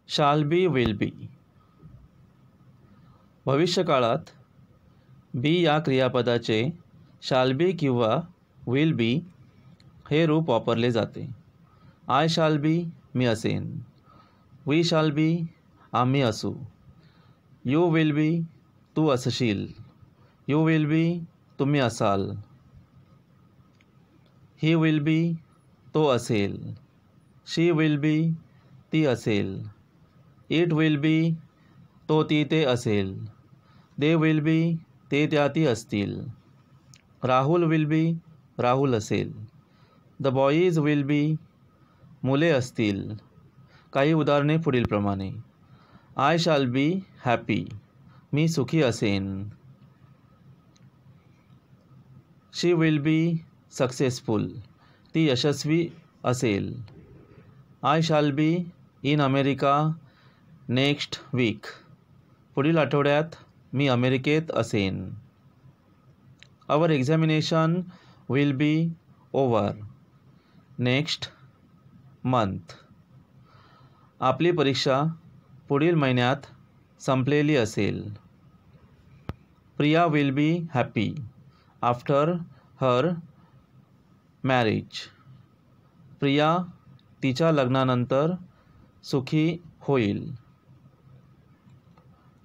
Shall be will be. भविष्यकाळात बी या क्रियापदाचे शाल बी किंवा विल बी हे रूप वापरले जाते। आय शाल बी मी असेन, वी शाल बी आम्ही असू, यू विल बी तू असशील, यू विल बी तुम्ही असाल, ही विल बी तो असेल, शी विल बी ती असेल, इट विल बी तो ती ते असेल, दे विल बी ते त्या ती असतील, राहुल विल बी राहुल असेल, द बॉईज विल बी मुले असतील। काही उदाहरणे पुढीलप्रमाणे: आय शाल बी हॅपी मी सुखी असेन, शी विल बी सक्सेसफुल ती यशस्वी असेल, I shall be in America next week पुढील आठवड्यात मी अमेरिकेत असेन, our examination will be over next month आपली परीक्षा पुढील महिन्यात संपलेली असेल, Priya will be happy after her marriage Priya तिच्या लग्नानंतर सुखी होईल,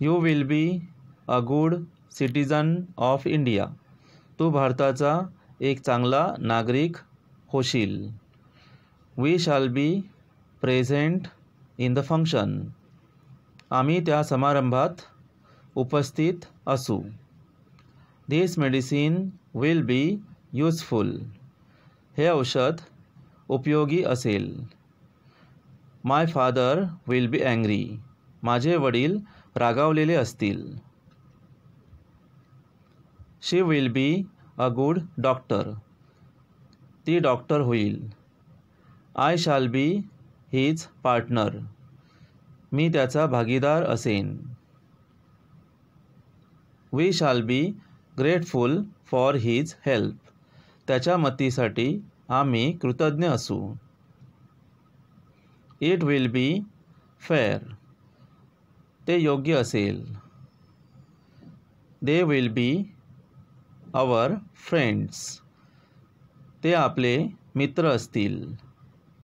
you will be a good citizen of India तू भारताचा एक चांगला नागरिक होशील, we shall be present in the function आम्ही त्या समारंभात उपस्थित असू, this medicine will be useful हे औषध उपयोगी असेल, my father will be angry माझे वडील रागावलेले असतील, she will be a good doctor ती डॉक्टर होईल, I shall be his partner मी त्याचा भागीदार असेन, we shall be grateful for his help त्याच्या मदतीसाठी आम्ही कृतज्ञ असू, इट विल बी फेअर ते योग्य असेल, they will be our friends ते आपले मित्र असतील,